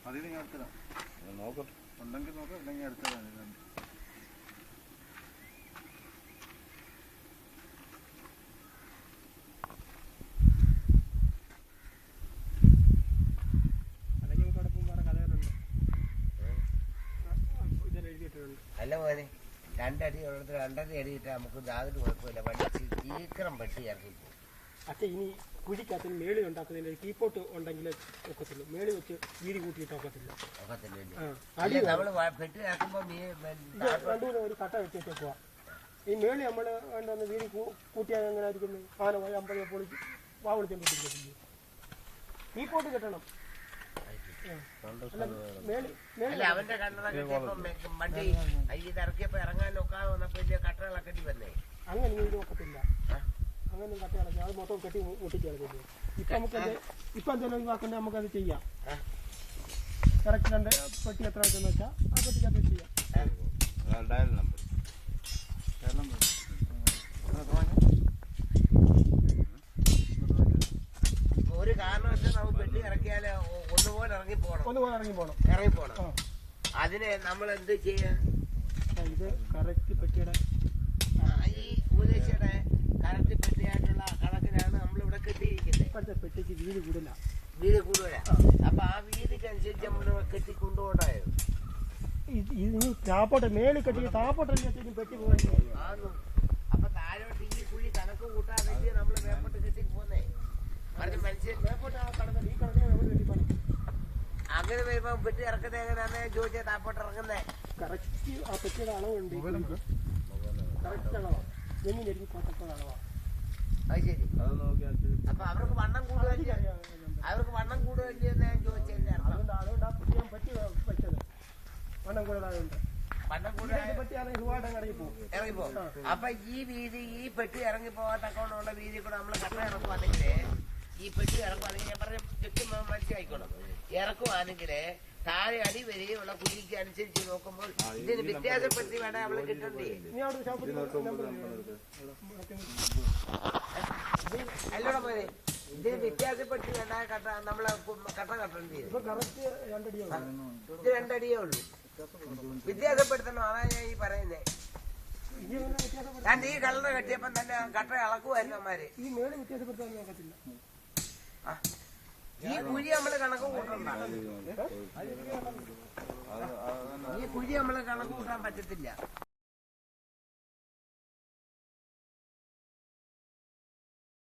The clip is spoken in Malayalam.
അതിന് ഞാൻ എടുത്തരാം. നോക്കട്ടെ, ഉണ്ടെങ്കിൽ നോക്കാം, ഇല്ലെങ്കിൽ എടുത്തരാം. അല്ല പോലെ രണ്ടടി ഉള്ളത് 2.5 അടി ഇട്ടാൽ നമുക്ക് യാതൊരു കുഴപ്പമില്ല. വണ്ടി ശീഘ്രം വെട്ടി ഇറങ്ങി പോകും. അച്ഛൻ ഇനി കുഴിക്കകത്തിന് മേളി ഉണ്ടാക്കുന്നതിന് കീപ്പോട്ട് ഉണ്ടെങ്കിൽ ഒക്കത്തുള്ളൂ. മേളി വെച്ച് വീതി കൂട്ടിയിട്ട് ഒക്കത്തില്ല. നമ്മള് പെട്ടി ഇറക്കുമ്പോൾ ഒരു കട്ട വെച്ചിട്ട് പോവാം. ഈ മേളി നമ്മൾ വേണ്ടൊന്ന് വീതി കൂട്ടിയാൽ എങ്ങനെ ആയിരിക്കുന്നത്? ആന പോയി 50 പൊളിച്ച് വാ വിളിച്ചോണ്ടിരിക്കുന്നു. കീപ്പോട്ട് കെട്ടണം. അവന്റെ വണ്ടി ഇറക്കിയപ്പോ ഇറങ്ങാൻ ഒക്കാതെ വന്നപ്പോ വലിയ കട്ടകളൊക്കെ വന്നേ. അങ്ങനെ ഇത് ഒക്കത്തില്ല. അങ്ങനെ കട്ടകളൊക്കെ അത് മൊത്തം കെട്ടി മുട്ടിച്ചെടുക്കുന്നു. ഇപ്പൊ നമുക്ക് ഇപ്പൊ എന്തെങ്കിലും ഒഴിവാക്കണ്ടേ നമുക്കത് ചെയ്യാം. കറക്റ്റ് രണ്ട് പെട്ടി എത്ര വെച്ചെന്ന് വെച്ചാൽ ആ പെട്ടിക്കകത്ത് ചെയ്യാം. ഒരു കാരണവശാൽ നമുക്ക് പെട്ടി ഇറക്കിയാല് ഒന്നുപോലെ ഇറങ്ങി പോണം. അതിന് നമ്മൾ എന്ത് ചെയ്യാ? ഇത് കറക്റ്റ് പെട്ടിയുടെ ഈ ഉപദേശയുടെ കറക്റ്റ് പെട്ടിയായിട്ടുള്ള കണക്കിനാണ് നമ്മളിവിടെ കെട്ടിയിരിക്കുന്നത്. ഇപ്പോഴത്തെ പെട്ടിക്ക് വീതി കൂടുതല. അപ്പൊ ആ വീതിക്ക് അനുസരിച്ച് നമ്മൾ കെട്ടി കൊണ്ടുപോകണ്ടായോ? ഇനി താപ്പോട്ടെ മേളിൽ കെട്ടി താപ്പോട്ടല്ലേ പെട്ടി പോകാൻ. അപ്പൊ താഴോട്ട് ഈ കുഴി കണക്ക് കൂട്ടാൻ വേണ്ടി നമ്മള് മേപ്പോട്ട് കെട്ടി പോന്നേ. മനുഷ്യൻ മേപ്പോട്ട് ആ കണക്ക് ഈ കണക്കിന് നമ്മൾ കെട്ടിപ്പോണം. അങ്ങനെ വരുമ്പോ പെട്ടി ഇറക്കുന്നത് എങ്ങനെയാന്ന് ചോദിച്ചാൽ താപ്പോട്ട് ഇറങ്ങുന്നേ. കറക്റ്റ് ആ പെട്ടിയുടെ അളവുണ്ട്. കറക്റ്റ് അളവാണ്. എങ്ങനെയായിരിക്കും കറക്റ്റ് അളവാണ്. അത് ശരി. അപ്പൊ അവർക്ക് വണ്ണം കൂടുതലല്ലേ ഞാൻ ചോദിച്ചതിന്റെ അർത്ഥം. അതുകൊണ്ട് ആ പെട്ടി ഞാൻ പറ്റി വെച്ചത് വണ്ണം കൂടുതലായതുകൊണ്ട്. വണ്ണം കൂടുതൽ പറ്റിയാണ് ഒരുപാട് ഇറങ്ങിപ്പോ. അപ്പൊ ഈ വീതി ഈ പെട്ടി ഇറങ്ങി പോകാത്തക്കോണ്ടുള്ള വീതി കൂടെ നമ്മൾ കട്ട ഇറക്കുവാണെങ്കിലേ ഈ പെട്ടി ഇറക്കുവാണെങ്കിൽ ഞാൻ പറഞ്ഞ ചുറ്റും മനസ്സിലായിക്കോണം. ഇറക്കുവാണെങ്കിൽ താഴെ അടി വരെയുള്ള കുഴിക്ക് അനുസരിച്ച് നോക്കുമ്പോൾ ഇതിന് വ്യത്യാസപ്പെടുത്തി വേണം അവള് കിട്ടണ്ടേ. അല്ലോടെ പോലെ ഇതിന് വ്യത്യാസപ്പെടുത്തി വേണ്ട കട്ട നമ്മളെ കട്ട കട്ടേണ്ടി. ഇത് 2 അടിയേ ഉള്ളൂ. വ്യത്യാസപ്പെടുത്തണം. അതാ ഞാൻ ഈ പറയുന്നേ. ഞാൻ ഈ കളറ് കെട്ടിയപ്പം തന്നെ കട്ട ഇളക്കുമായിരുന്നു അമ്മമാര്. ഈ മേള് വ്യത്യാസപ്പെടുത്താൻ നോക്കത്തില്ല. ഈ കുഴി നമ്മള് കണക്ക് കൂട്ടണ്ട. ഈ കുഴി നമ്മള് കണക്ക് കൂട്ടാൻ പറ്റത്തില്ല.